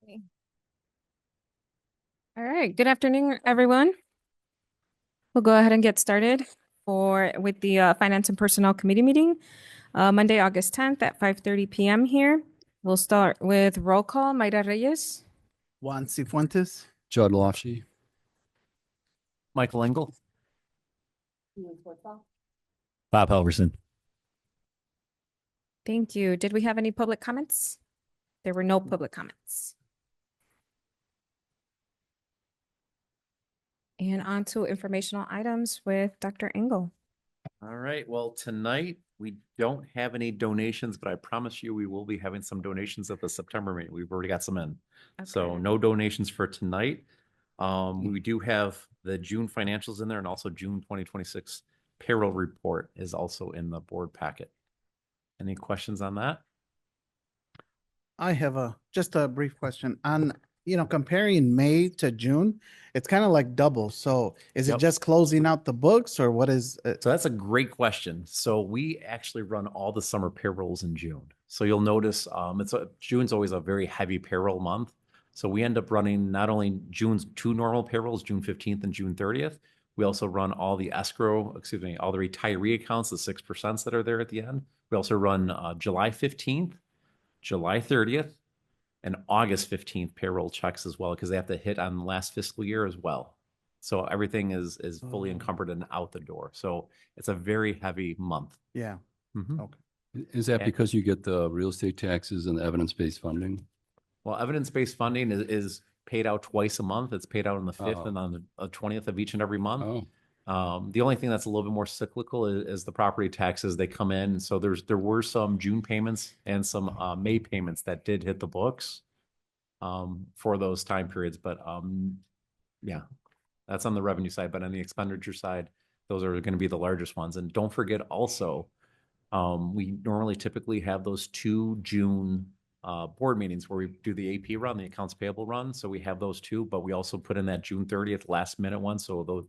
Okay. All right. Good afternoon, everyone. We'll go ahead and get started with the Finance and Personnel Committee meeting, Monday, August 10th at 5:30 p.m. here. We'll start with roll call. Mayra Reyes, Juan Cifuentes. Judd Lofsche. Michael Engel. Bob Helverson. Thank you. Did we have any public comments? There were no public comments. And on to informational items with Dr. Engel. All right. Well, tonight we don't have any donations, but I promise you we will be having some donations at the September meeting. We've already got some in. So Okay. no donations for tonight. We do have the June financials in there, and also June 2026 payroll report is also in the board packet. Any questions on that? I have just a brief question on, comparing May to June, it's kind of like double. So is it Yep. just closing out the books or what is it? So that's a great question. So we actually run all the summer payrolls in June. So you'll notice June's always a very heavy payroll month. So we end up running not only June's two normal payrolls, June 15th and June 30th. We also run all the all the retiree accounts, the 6% that are there at the end. We also run July 15th, July 30th, and August 15th payroll checks as well, because they have to hit on the last fiscal year as well. So everything is fully encumbered and out the door. So it's a very heavy month. Yeah. Mhm. Okay. Is that And- because you get the real estate taxes and the evidence-based funding? Well, evidence-based funding is paid out twice a month. It's paid out on the 5th Oh. and on the 20th of each and every month. Oh, The only thing that's a little bit more cyclical is the property taxes. They come in. So there were some June payments and some May payments that did hit the books for those time periods. But yeah, that's on the revenue side. But on the expenditure side, those are going to be the largest ones. And don't forget also, we normally typically have those two June board meetings where we do the AP run, the accounts payable run. So we have those two, but we also put in that June 30th last minute one. So those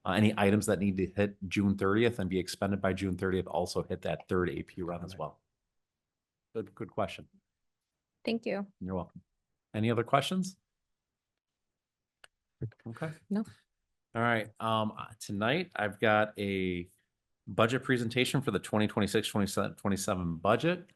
any items that need to hit June 30th and be expended by June 30th also hit that third AP run as well. Good question. Thank you. You're welcome. Any other questions? Okay. No. All right. Tonight I've got a budget presentation for the 2026-27 budget.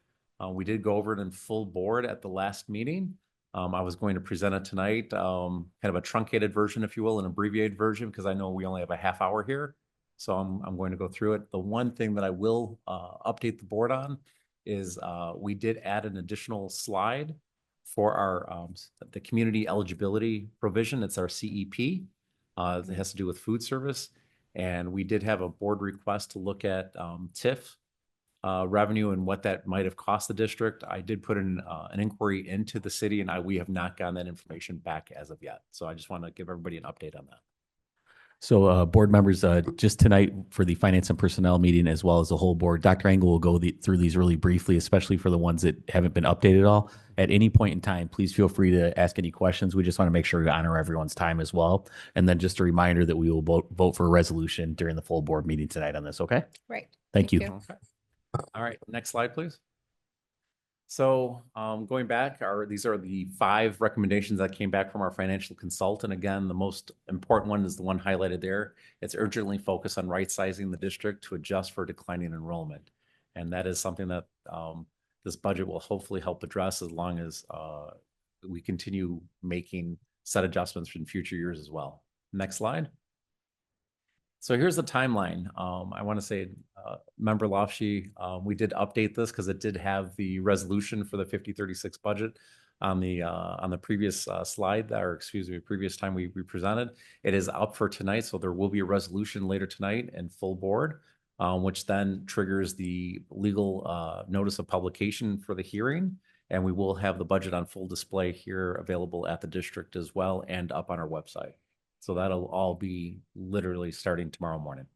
We did go over it in full board at the last meeting. I was going to present it tonight, kind of a truncated version, if you will, an abbreviated version, because I know we only have a half hour here. So I'm going to go through it. The one thing that I will update the board on is we did add an additional slide for our the community eligibility provision. It's our CEP. It has to do with food service. And we did have a board request to look at TIF revenue and what that might have cost the district. I did put in an inquiry into the city, and we have not gotten that information back as of yet. So I just want to give everybody an update on that. So, board members, just tonight for the Finance and Personnel meeting, as well as the whole board, Dr. Engel will go through these really briefly, especially for the ones that haven't been updated at all. At any point in time, please feel free to ask any questions. We just want to make sure we honor everyone's time as well. And then just a reminder that we will vote for a resolution during the full board meeting tonight on this, okay? Right. Thank you. Okay. All right, next slide, please. So going back, these are the 5 recommendations that came back from our financial consultant. Again, the most important one is the one highlighted there. It's urgently focused on right-sizing the district to adjust for declining enrollment. And that is something that this budget will hopefully help address as long as we continue making set adjustments in future years as well. Next slide. So here's the timeline. I want to say, Member Lofsche, we did update this because it did have the resolution for the 5036 budget on the previous slide, or excuse me, previous time we presented. It is up for tonight, so there will be a resolution later tonight in full board, which then triggers the legal notice of publication for the hearing, and we will have the budget on full display here available at the district as well and up on our website. So that'll all be literally starting tomorrow morning.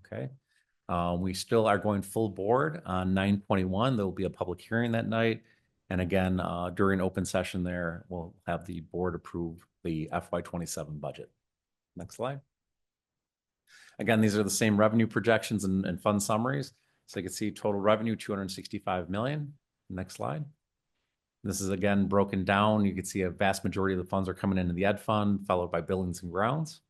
Okay. We still are going full board on 9/21. There will be a public hearing that night. And again, during open session there, we'll have the board approve the FY27 budget. Next slide. Again, these are the same revenue projections and fund summaries. So you can see total revenue, 265 million. Next slide. This is again broken down. You can see a vast majority of the funds are coming into the ed fund, followed by buildings and grounds.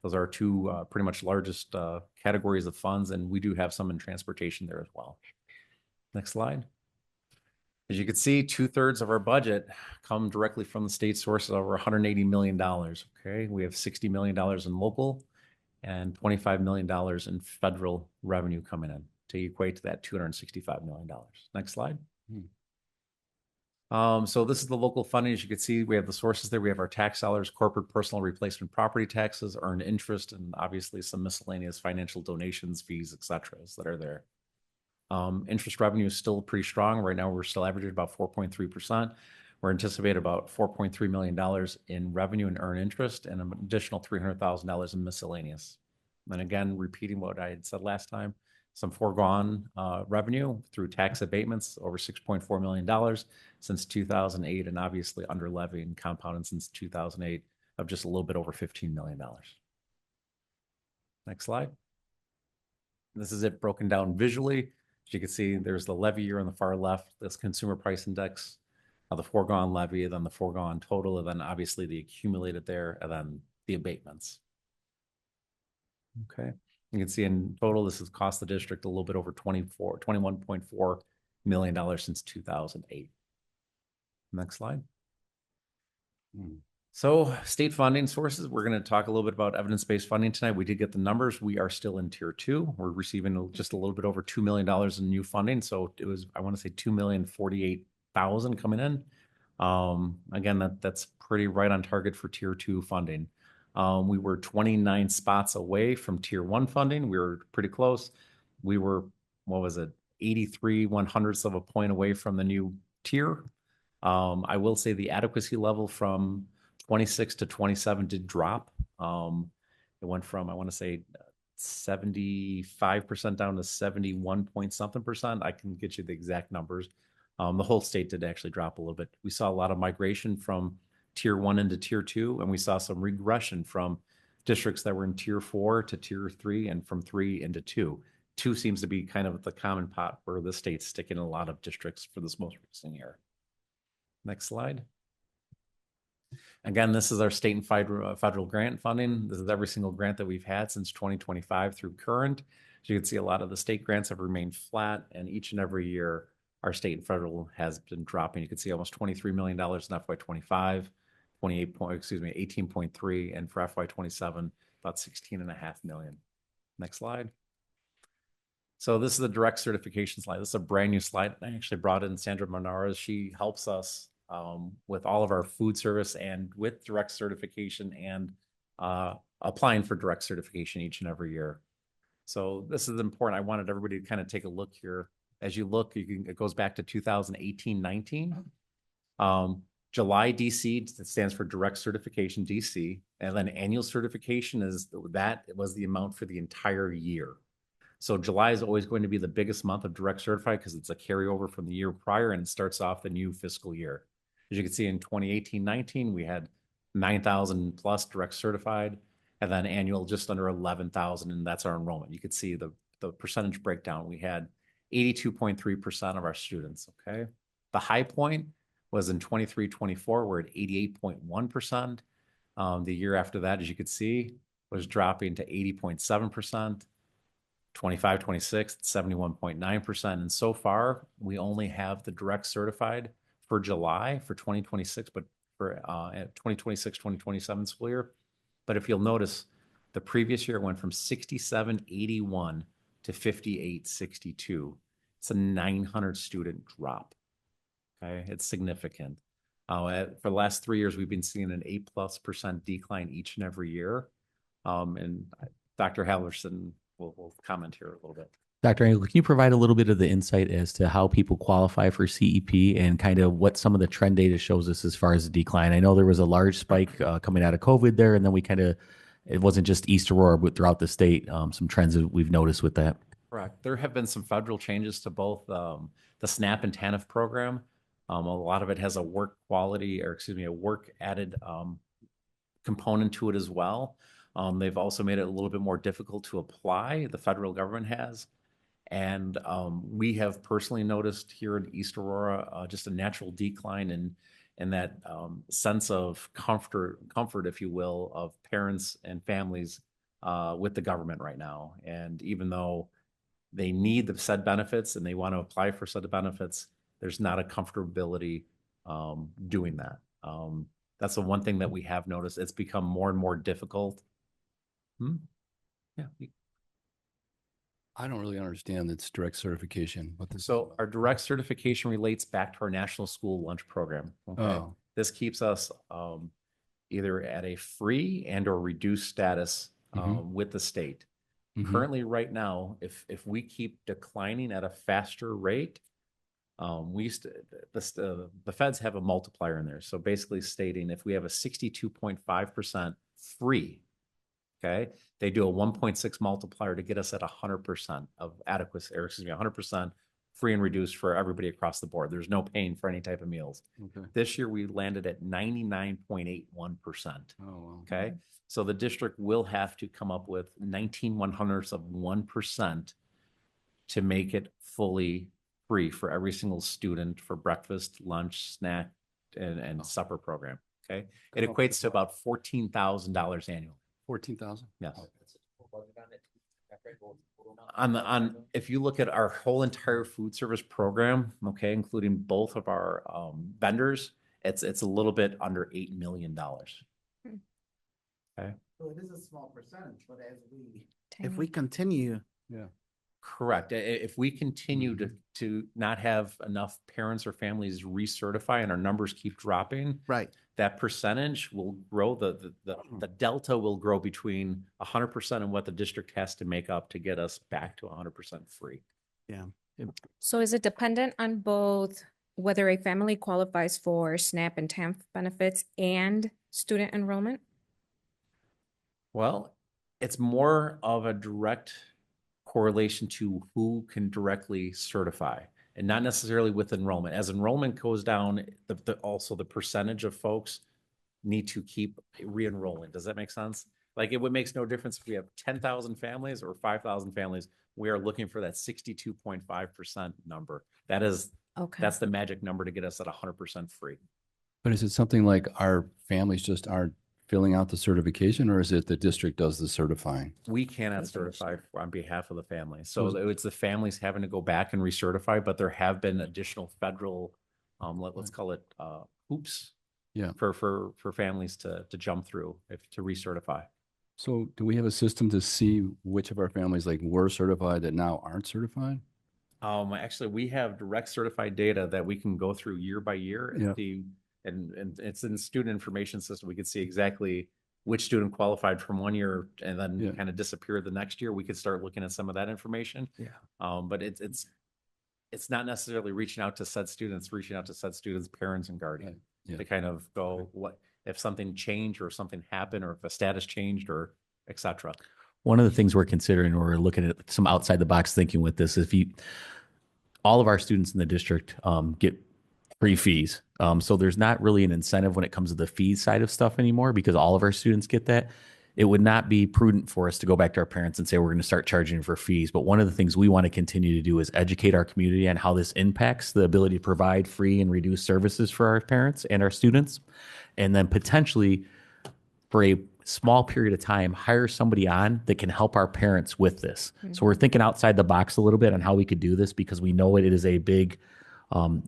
Those are our two pretty much largest categories of funds, and we do have some in transportation there as well. Next slide. As you can see, 2/3 of our budget come directly from the state sources, over $180 million. Okay, we have $60 million in local and $25 million in federal revenue coming in to equate to that $265 million. Next slide. So this is the local funding. As you can see, we have the sources there. We have our tax dollars, corporate personal replacement property taxes, earned interest, and obviously some miscellaneous financial donations, fees, et cetera, that are there. Interest revenue is still pretty strong. Right now, we're still averaging about 4.3%. We're anticipating about $4.3 million in revenue and earned interest and an additional $300,000 in miscellaneous. And again, repeating what I had said last time, some foregone revenue through tax abatements, over $6.4 million since 2008, and obviously under levy and compounded since 2008 of just a little bit over $15 million. Next slide. This is it broken down visually. As you can see, there's the levy year on the far left, this consumer price index, the foregone levy, then the foregone total, and then obviously the accumulated there, and then the abatements. Okay, you can see in total, this has cost the district a little bit over $21.4 million since 2008. Next slide. So state funding sources, we're going to talk a little bit about evidence-based funding tonight. We did get the numbers. We are still in tier 2. We're receiving just a little bit over $2 million in new funding. So it was, I want to say $2,048,000 coming in. Again, that's pretty right on target for tier 2 funding. We were 29 spots away from tier 1 funding. We were pretty close. We were, what was it, 83/100ths of a point away from the new tier. I will say the adequacy level from 26 to 27 did drop. It went from, I want to say 75% down to 71 point something percent. I can get you the exact numbers. The whole state did actually drop a little bit. We saw a lot of migration from tier 1 into tier 2, and we saw some regression from districts that were in tier 4 to tier 3 and from 3 into 2. 2 seems to be kind of the common pot where the state's sticking a lot of districts for this most recent year. Next slide. Again, this is our state and federal grant funding. This is every single grant that we've had since 2025 through current. As you can see, a lot of the state grants have remained flat, and each and every year, our state and federal has been dropping. You can see almost $23 million in FY25, 18.3, and for FY27, about 16.5 million. Next slide. So this is the direct certification slide. This is a brand new slide. I actually brought in Sandra Monara. She helps us with all of our food service and with direct certification and applying for direct certification each and every year. So this is important. I wanted everybody to kind of take a look here. As you look, it goes back to 2018-19. July DC stands for direct certification DC, and then annual certification is that was the amount for the entire year. So July is always going to be the biggest month of direct certified because it's a carryover from the year prior and it starts off the new fiscal year. As you can see in 2018-19, we had 9,000 plus direct certified, and then annual just under 11,000, and that's our enrollment. You could see the percentage breakdown. We had 82.3% of our students, okay? The high point was in 23-24, we're at 88.1%. The year after that, as you could see, was dropping to 80.7%. 25-26, 71.9%. And so far, we only have the direct certified for July for 2026, but for 2026-2027 school year. But if you'll notice, the previous year went from 6781 to 5862. It's a 900 student drop. Okay, it's significant. For the last 3 years, we've been seeing an 8+% decline each and every year. And Dr. Halverson will comment here a little bit. Dr. Engel, can you provide a little bit of the insight as to how people qualify for CEP and kind of what some of the trend data shows us as far as the decline? I know there was a large spike coming out of COVID there, and then it wasn't just East Aurora, but throughout the state, some trends that we've noticed with that. Correct. There have been some federal changes to both the SNAP and TANF program. A lot of it has a work added component to it as well. They've also made it a little bit more difficult to apply. The federal government has. And we have personally noticed here in East Aurora just a natural decline in that sense of comfort, if you will, of parents and families with the government right now. And even though they need the said benefits and they want to apply for said benefits, there's not a comfortability doing that. That's the one thing that we have noticed. It's become more and more difficult. Yeah. I don't really understand its direct certification, what this. So our direct certification relates back to our national school lunch program. Okay. Oh. This keeps us either at a free and or reduced status with the state. Mhm. Currently, right now, if we keep declining at a faster rate, the feds have a multiplier in there. So basically stating if we have a 62.5% free, okay, they do a 1.6 multiplier to get us at 100% of adequacy, or excuse me, 100% free and reduced for everybody across the board. There's no paying for any type of meals. Okay. This year we landed at 99.81%. Oh, wow. Okay. So the district will have to come up with 19/100ths of 1% to make it fully free for every single student for breakfast, lunch, snack, and supper program. Okay. It equates to about $14,000 annually. 14,000? Yes. If you look at our whole entire food service program, okay, including both of our vendors, it's a little bit under $8 million. Okay. So it is a small percentage, but if Tiny. we continue, Yeah. Correct. If we continue Mm-hmm. to not have enough parents or families recertify and our numbers keep dropping, right, that percentage will grow. The delta will grow between 100% and what the district has to make up to get us back to 100% free. So is it dependent on both whether a family qualifies for SNAP and TANF benefits and student enrollment? Well, it's more of a direct correlation to who can directly certify and not necessarily with enrollment. As enrollment goes down, also the percentage of folks need to keep re-enrolling. Does that make sense? Like it would makes no difference if we have 10,000 families or 5,000 families. We are looking for that 62.5% number. That's the magic number to get us at 100% free. But is it something like our families just aren't filling out the certification, or is it the district does the certifying? We cannot certify on behalf of the family. So it's the families having to go back and recertify, but there have been additional federal, let's call it hoops. Yeah. For families to jump through to recertify. So do we have a system to see which of our families like were certified that now aren't certified? Actually, we have direct certified data that we can go through year by year and Yeah. see, and it's in the student information system. We can see exactly which student qualified from one year and then kind of disappeared the next year. We could start looking at some of that information. Yeah. But it's not necessarily reaching out to said students, reaching out to said students' parents and guardians to kind of go what if something changed or something happened or if a status changed or et cetera. One of the things we're considering, or we're looking at some outside the box thinking with this, is all of our students in the district get free fees. So there's not really an incentive when it comes to the fees side of stuff anymore because all of our students get that. It would not be prudent for us to go back to our parents and say we're going to start charging for fees. But one of the things we want to continue to do is educate our community on how this impacts the ability to provide free and reduced services for our parents and our students. And then potentially for a small period of time, hire somebody on that can help our parents with this. So we're thinking outside the box a little bit on how we could do this because we know it is a big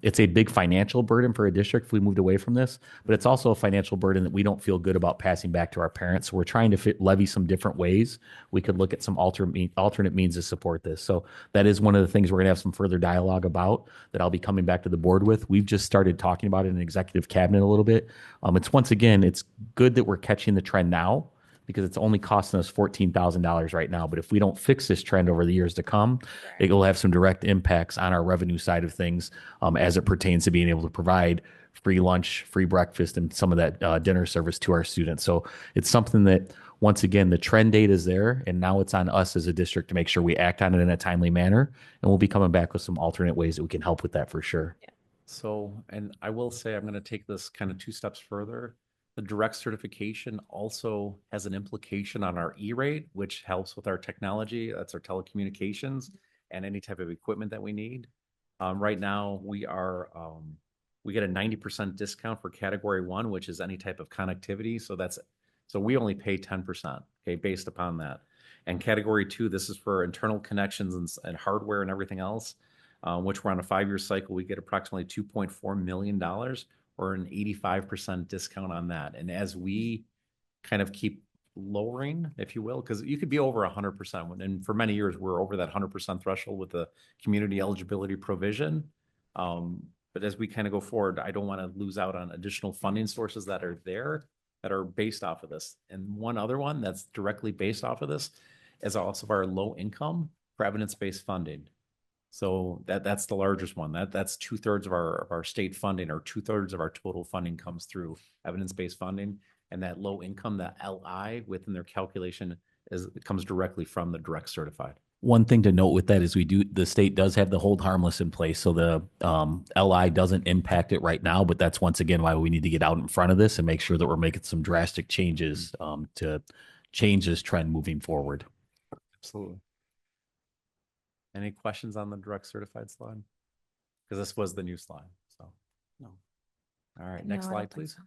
it's a big financial burden for a district if we moved away from this, but it's also a financial burden that we don't feel good about passing back to our parents. So we're trying to levy some different ways. We could look at some alternate means to support this. So that is one of the things we're going to have some further dialogue about that I'll be coming back to the board with. We've just started talking about it in executive cabinet a little bit. It's good that we're catching the trend now, because it's only costing us $14,000 right now. But if we don't fix this trend over the years to come, it will have some direct impacts on our revenue side of things as it pertains to being able to provide free lunch, free breakfast, and some of that dinner service to our students. So it's something that, once again, the trend data is there, and now it's on us as a district to make sure we act on it in a timely manner. And we'll be coming back with some alternate ways that we can help with that for sure. Yeah. So, and I will say, I'm going to take this kind of 2 steps further. The direct certification also has an implication on our E-rate, which helps with our technology. That's our telecommunications. and any type of equipment that we need. Right now, we get a 90% discount for category 1, which is any type of connectivity. So we only pay 10%, okay, based upon that. And category 2, this is for internal connections and hardware and everything else, which we're on a 5-year cycle. We get approximately $2.4 million or an 85% discount on that. And as we kind of keep lowering, if you will, because you could be over 100%. And for many years, we're over that 100% threshold with the community eligibility provision. But as we kind of go forward, I don't want to lose out on additional funding sources that are there that are based off of this. And one other one that's directly based off of this is also our low income for evidence-based funding. So that's the largest one. That's 2/3 of our state funding, or 2/3 of our total funding comes through evidence-based funding. And that low income, that LI within their calculation comes directly from the direct certified. One thing to note with that is the state does have the hold harmless in place. So the LI doesn't impact it right now, but that's once again why we need to get out in front of this and make sure that we're making some drastic changes to change this trend moving forward. Absolutely. Any questions on the direct certified slide? Because this was the new slide, so. No. All right, No, next I don't slide, think please. so.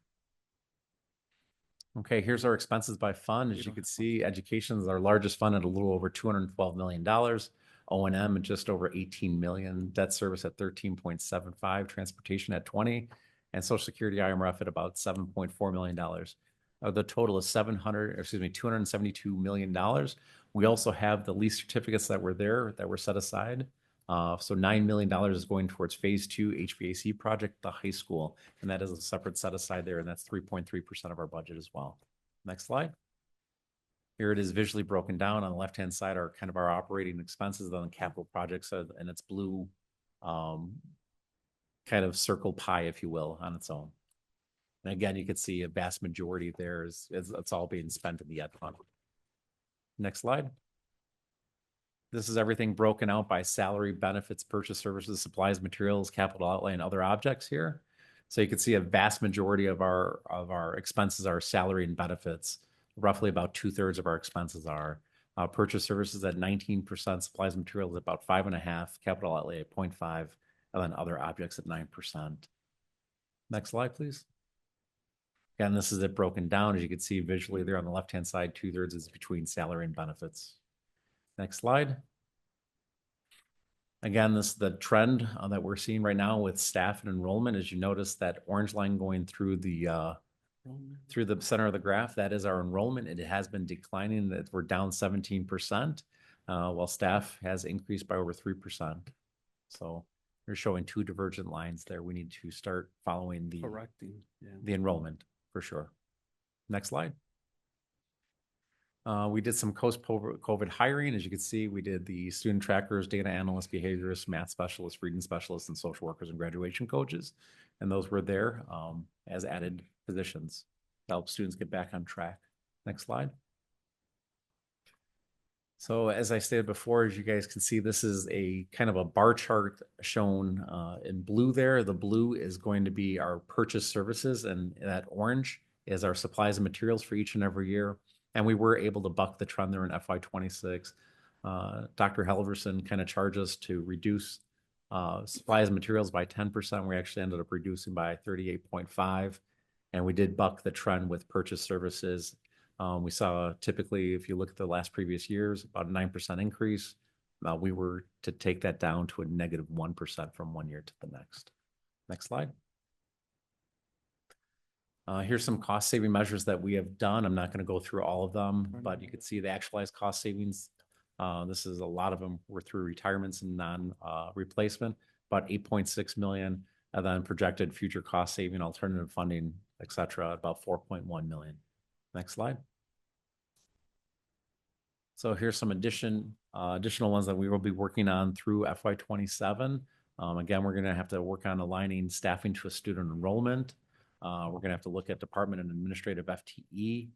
Okay, here's our expenses by fund. As you can see, education is our largest fund at a little over $212 million. O&M at just over 18 million, debt service at 13.75, transportation at 20, and Social Security IMRF at about $7.4 million. The total is $272 million. We also have the lease certificates that were set aside. So $9 million is going towards phase 2 HVAC project at the high school, and that is a separate set aside there, and that's 3.3% of our budget as well. Next slide. Here it is visually broken down. On the left-hand side are kind of our operating expenses on the capital projects, and it's blue kind of circle pie, if you will, on its own. And again, you can see a vast majority there is it's all being spent in the ed fund. Next slide. This is everything broken out by salary, benefits, purchase services, supplies, materials, capital outlay, and other objects here. So you can see a vast majority of our expenses are salary and benefits. Roughly about 2/3 of our expenses are purchase services at 19%, supplies and materials at about 5.5%, capital outlay at 0.5%, and then other objects at 9%. Next slide, please. Again, this is it broken down. As you can see visually there on the left-hand side, 2/3 is between salary and benefits. Next slide. Again, this is the trend that we're seeing right now with staff and enrollment. As you notice, that orange line going through the center of the graph, that is our enrollment. It has been declining. We're down 17%, while staff has increased by over 3%. So you're showing two divergent lines there. We need to start following the enrollment for sure. Next slide. We did some post-COVID hiring. As you can see, we did the student trackers, data analysts, behaviorists, math specialists, reading specialists, and social workers and graduation coaches. And those were there as added positions to help students get back on track. Next slide. So as I stated before, as you guys can see, this is a kind of a bar chart shown in blue there. The blue is going to be our purchase services, and that orange is our supplies and materials for each and every year. And we were able to buck the trend there in FY26. Dr. Helverson kind of charged us to reduce supplies and materials by 10%. We actually ended up reducing by 38.5%. And we did buck the trend with purchase services. We saw typically, if you look at the last previous years, about a 9% increase. We were to take that down to a -1% from one year to the next. Next slide. Here's some cost saving measures that we have done. I'm not going to go through all of them, but you can see the actualized cost savings. This is a lot of them were through retirements and non-replacement, about 8.6 million, and then projected future cost saving, alternative funding, et cetera, about 4.1 million. Next slide. So here's some additional ones that we will be working on through FY27. Again, we're going to have to work on aligning staffing to a student enrollment. We're going to have to look at department and administrative FTE,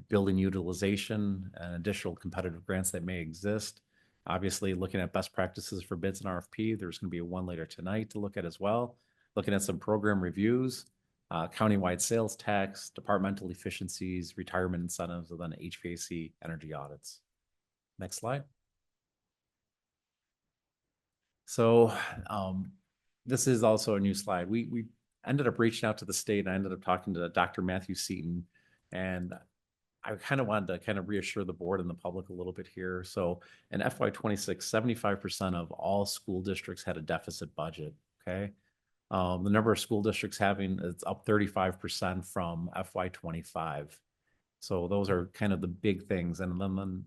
building utilization, and additional competitive grants that may exist. Obviously, looking at best practices for bids and RFP. There's going to be one later tonight to look at as well. Looking at some program reviews, countywide sales tax, departmental efficiencies, retirement incentives, and then HVAC energy audits. Next slide. So this is also a new slide. We ended up reaching out to the state and I ended up talking to Dr. Matthew Seaton. And I kind of wanted to kind of reassure the board and the public a little bit here. So in FY26, 75% of all school districts had a deficit budget, okay? The number of school districts having, it's up 35% from FY25. So those are kind of the big things. And then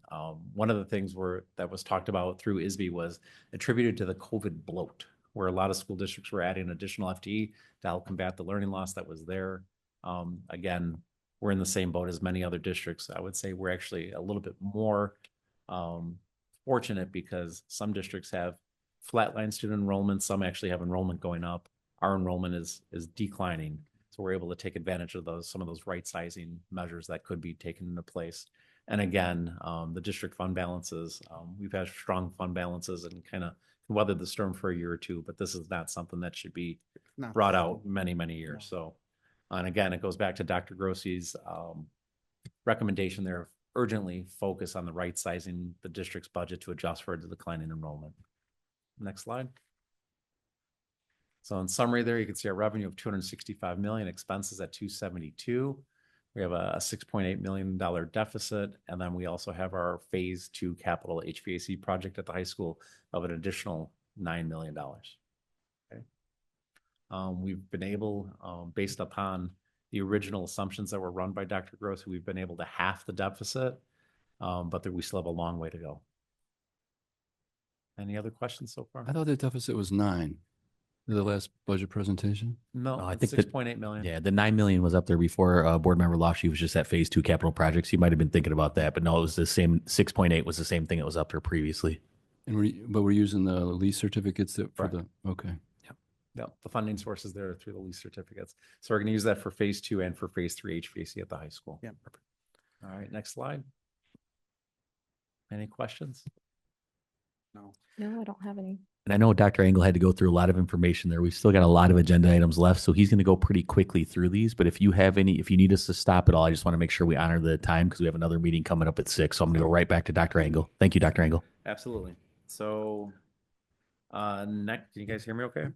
one of the things that was talked about through ISB was attributed to the COVID bloat, where a lot of school districts were adding additional FTE to help combat the learning loss that was there. Again, we're in the same boat as many other districts. I would say we're actually a little bit more fortunate because some districts have flatline student enrollment, some actually have enrollment going up. Our enrollment is declining. So we're able to take advantage of some of those right sizing measures that could be taken into place. And again, the district fund balances, we've had strong fund balances and kind of weathered the storm for a year or two, but this is not something that should be No. brought out many, many years. So, and again, it goes back to Dr. Grossi's recommendation there, urgently focus on the right sizing the district's budget to adjust for the decline in enrollment. Next slide. So in summary there, you can see our revenue of 265 million, expenses at 272. We have a $6.8 million deficit. And then we also have our phase 2 capital HVAC project at the high school of an additional $9 million. Okay. We've been able, based upon the original assumptions that were run by Dr. Gross, we've been able to half the deficit, but we still have a long way to go. Any other questions so far? I thought the deficit was 9. The last budget presentation? No, I it's think that- 6.8 million. Yeah, the 9 million was up there before board member Lofsky was just at phase 2 capital projects. You might have been thinking about that, but no, it was the same. 6.8 was the same thing that was up there previously. And but we're using the lease certificates for Correct. okay. No, the funding sources there are through the lease certificates. So we're going to use that for phase 2 and for phase 3 HVAC at the high school. Yeah. Perfect. All right, next slide. Any questions? No. No, I don't have any. And I know Dr. Engel had to go through a lot of information there. We've still got a lot of agenda items left, so he's going to go pretty quickly through these. But if you need us to stop at all, I just want to make sure we honor the time because we have another meeting coming up at 6. So I'm going to go right back to Dr. Engel. Thank you, Dr. Engel. Absolutely. So next, can you guys hear me okay?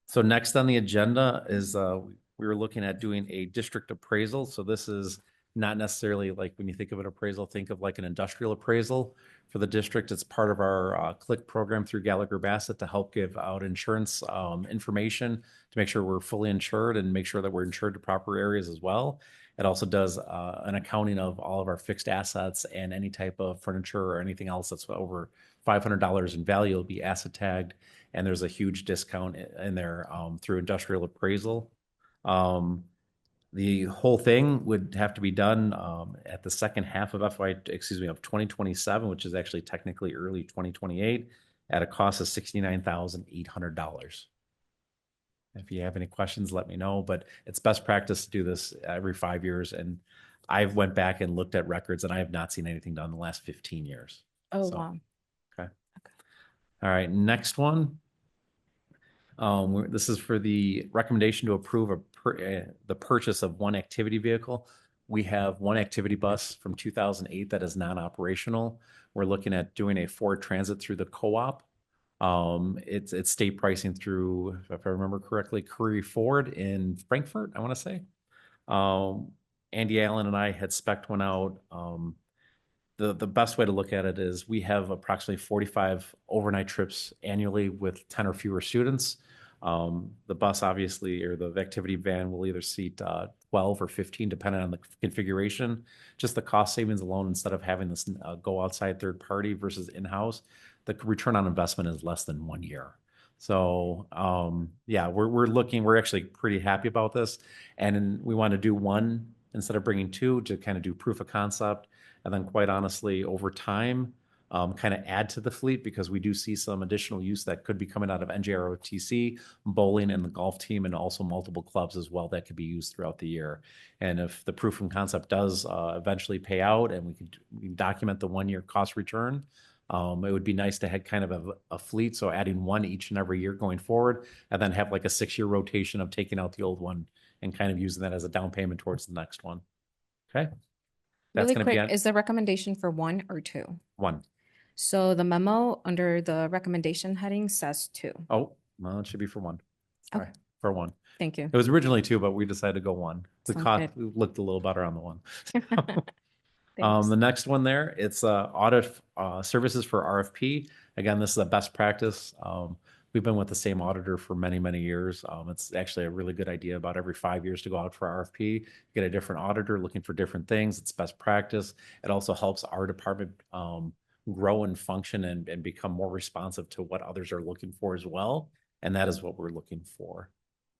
So next on the agenda is we were looking at doing a district appraisal. So this is not necessarily like when you think of an appraisal, think of like an industrial appraisal for the district. It's part of our CLIck program through Gallagher Bassett to help give out insurance information to make sure we're fully insured and make sure that we're insured to proper areas as well. It also does an accounting of all of our fixed assets and any type of furniture or anything else that's over $500 in value will be asset tagged. And there's a huge discount in there through industrial appraisal. The whole thing would have to be done at the second half of 2027, which is actually technically early 2028, at a cost of $69,800. If you have any questions, let me know. But it's best practice to do this every 5 years. And I've went back and looked at records, and I have not seen anything done in the last 15 years. Oh, So, wow. Okay. All right, next one. This is for the recommendation to approve the purchase of one activity vehicle. We have one activity bus from 2008 that is non-operational. We're looking at doing a Ford Transit through the co-op. It's state pricing through, if I remember correctly, Curry Ford in Frankfurt, I want to say. Andy Allen and I had spec'd one out. The best way to look at it is we have approximately 45 overnight trips annually with 10 or fewer students. The bus obviously, or the activity van will either seat 12 or 15 depending on the configuration. Just the cost savings alone, instead of having this go outside third party versus in-house, the return on investment is less than 1 year. So yeah, we're actually pretty happy about this. And we want to do one instead of bringing two to kind of do proof of concept. And then quite honestly, over time, kind of add to the fleet because we do see some additional use that could be coming out of NJROTC, bowling, and the golf team, and also multiple clubs as well that could be used throughout the year. And if the proof of concept does eventually pay out and we can document the 1 year cost return, it would be nice to have kind of a fleet. So adding one each and every year going forward, and then have like a 6-year rotation of taking out the old one and kind of using that as a down payment towards the next one. Okay. That's Really going to be quick, is the recommendation for 1 or 2? 1. So the memo under the recommendation heading says 2. Oh, well, it should be for 1. Sorry, Okay. for 1. Thank you. It was originally 2, but we decided to go 1. The Sounds cost good. looked a little better on the 1. Thanks. The next one there, it's audit services for RFP. Again, this is a best practice. We've been with the same auditor for many, many years. It's actually a really good idea about every 5 years to go out for RFP, get a different auditor looking for different things. It's best practice. It also helps our department grow and function and become more responsive to what others are looking for as well. And that is what we're looking for.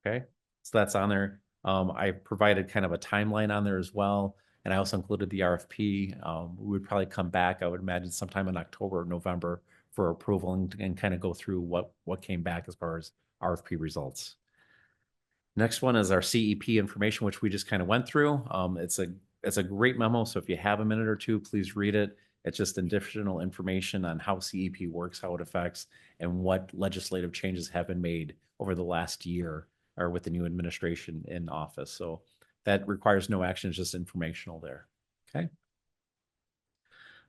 Okay, so that's on there. I provided kind of a timeline on there as well. And I also included the RFP. We would probably come back, I would imagine, sometime in October or November for approval and kind of go through what came back as far as RFP results. Next one is our CEP information, which we just kind of went through. It's a great memo. So if you have a minute or two, please read it. It's just additional information on how CEP works, how it affects, and what legislative changes have been made over the last year or with the new administration in office. So that requires no action, it's just informational there. Okay.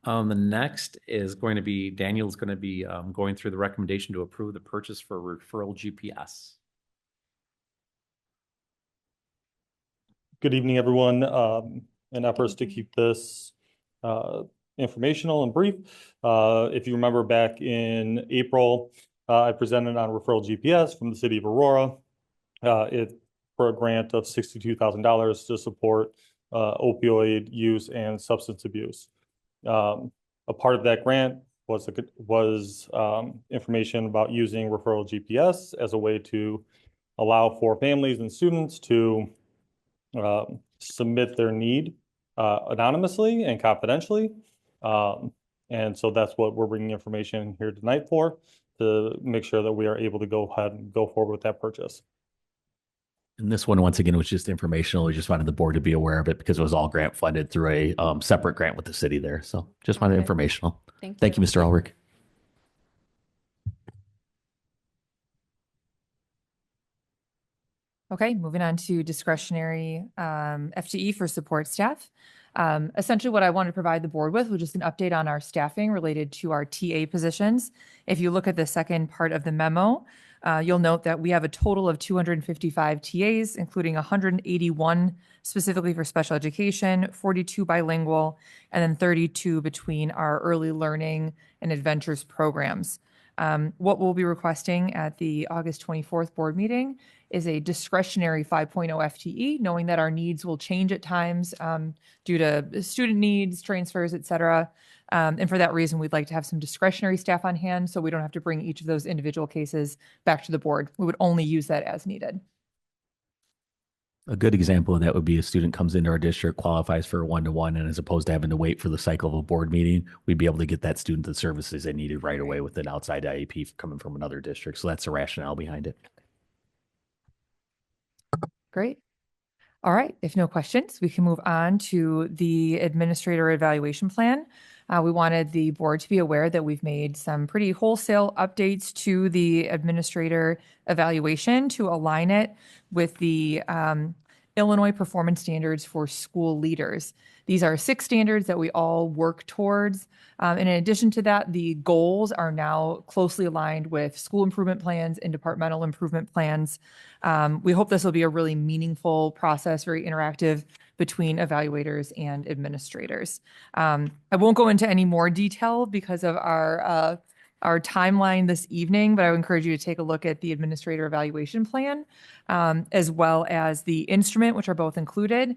The next is going to be, Daniel's going to be going through the recommendation to approve the purchase for referral GPS. Good evening, everyone. In efforts to keep this informational and brief, if you remember back in April, I presented on referral GPS from the city of Aurora for a grant of $62,000 to support opioid use and substance abuse. A part of that grant was information about using referral GPS as a way to allow for families and students to submit their need anonymously and confidentially. And so that's what we're bringing information here tonight for, to make sure that we are able to go ahead and go forward with that purchase. And this one, once again, was just informational. We just wanted the board to be aware of it because it was all grant funded through a separate grant with the city there. So just wanted Okay. informational. Thank Thank you, Mr. Ulrich. Okay, moving on to discretionary FTE for support staff. Essentially, what I want to provide the board with was just an update on our staffing related to our TA positions. If you look at the second part of the memo, you'll note that we have a total of 255 TAs, including 181 specifically for special education, 42 bilingual, and then 32 between our early learning and adventures programs. What we'll be requesting at the August 24th board meeting is a discretionary 5.0 FTE, knowing that our needs will change at times due to student needs, transfers, et cetera. And for that reason, we'd like to have some discretionary staff on hand so we don't have to bring each of those individual cases back to the board. We would only use that as needed. A good example of that would be a student comes into our district, qualifies for a one-to-one, and as opposed to having to wait for the cycle of a board meeting, we'd be able to get that student the services they needed right away with an outside IEP coming from another district. So that's the rationale behind it. Great. All right, if no questions, we can move on to the administrator evaluation plan. We wanted the board to be aware that we've made some pretty wholesale updates to the administrator evaluation to align it with the Illinois performance standards for school leaders. These are 6 standards that we all work towards. And in addition to that, the goals are now closely aligned with school improvement plans and departmental improvement plans. We hope this will be a really meaningful process, very interactive between evaluators and administrators. I won't go into any more detail because of our timeline this evening, but I would encourage you to take a look at the administrator evaluation plan, as well as the instrument, which are both included.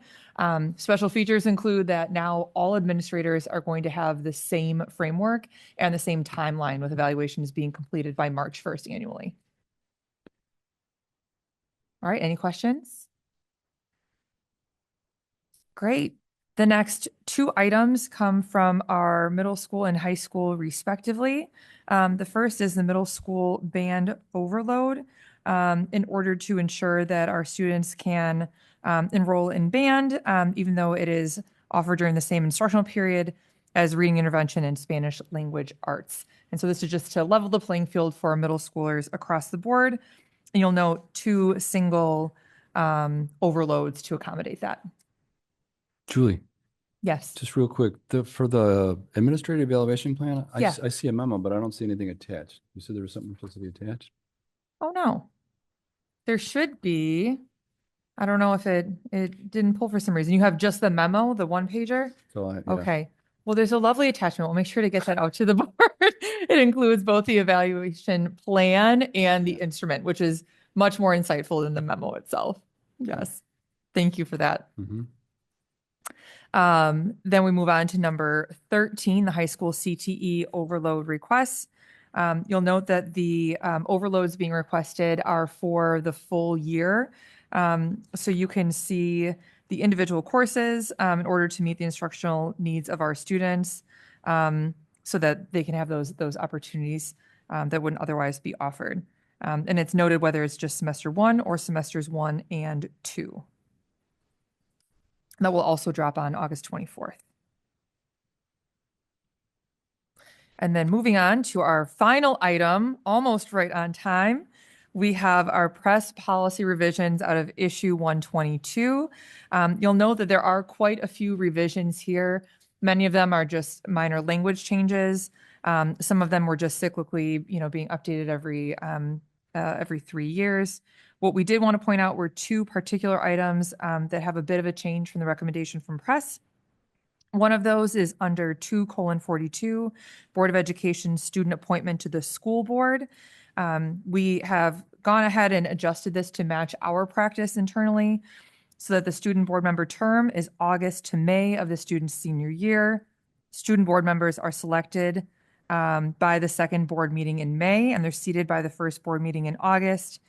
Special features include that now all administrators are going to have the same framework and the same timeline, with evaluations being completed by March 1st annually. All right, any questions? Great. The next 2 items come from our middle school and high school respectively. The first is the middle school band overload, in order to ensure that our students can enroll in band, even though it is offered during the same instructional period as reading intervention and Spanish language arts. And so this is just to level the playing field for our middle schoolers across the board. And you'll note 2 single overloads to accommodate that. Julie. Yes. Just real quick, for the administrative evaluation plan, Yeah. I see a memo, but I don't see anything attached. You said there was something supposed to be attached? Oh, no. There should be. I don't know if it didn't pull for some reason. You have just the memo, the one pager? So yeah. Okay. Well, there's a lovely attachment. We'll make sure to get that out to the board. It includes both the evaluation plan and the instrument, which is much more insightful than the memo itself. Yes. Thank you for that. Mhm. Then we move on to number 13, the high school CTE overload requests. You'll note that the overloads being requested are for the full year. So you can see the individual courses in order to meet the instructional needs of our students, so that they can have those opportunities that wouldn't otherwise be offered. And it's noted whether it's just semester 1 or semesters 1 and 2. That will also drop on August 24th. And then moving on to our final item, almost right on time, we have our press policy revisions out of issue 122. You'll note that there are quite a few revisions here. Many of them are just minor language changes. Some of them were just cyclically, being updated every 3 years. What we did want to point out were 2 particular items that have a bit of a change from the recommendation from press. One of those is under 2:42, Board of Education student appointment to the school board. We have gone ahead and adjusted this to match our practice internally so that the student board member term is August to May of the student's senior year. Student board members are selected by the second board meeting in May, and they're seated by the first board meeting in August.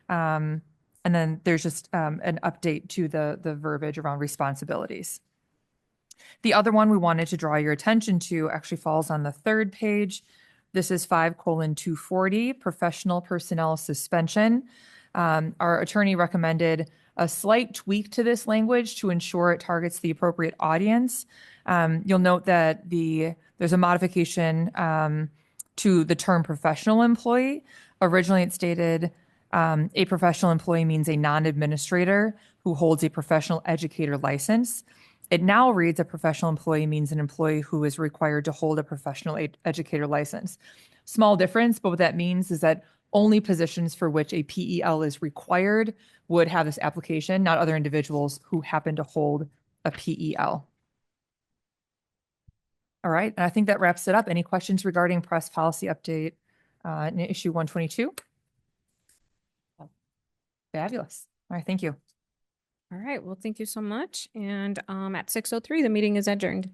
And then there's just an update to the verbiage around responsibilities. The other one we wanted to draw your attention to actually falls on the 3rd page. This is 5:240, professional personnel suspension. Our attorney recommended a slight tweak to this language to ensure it targets the appropriate audience. You'll note that there's a modification to the term professional employee. Originally, it stated a professional employee means a non-administrator who holds a professional educator license. It now reads a professional employee means an employee who is required to hold a professional educator license. Small difference, but what that means is that only positions for which a PEL is required would have this application, not other individuals who happen to hold a PEL. All right, and I think that wraps it up. Any questions regarding press policy update in issue 122? Fabulous. All right, thank you. All right. Well, thank you so much. And at 6:03, the meeting is adjourned.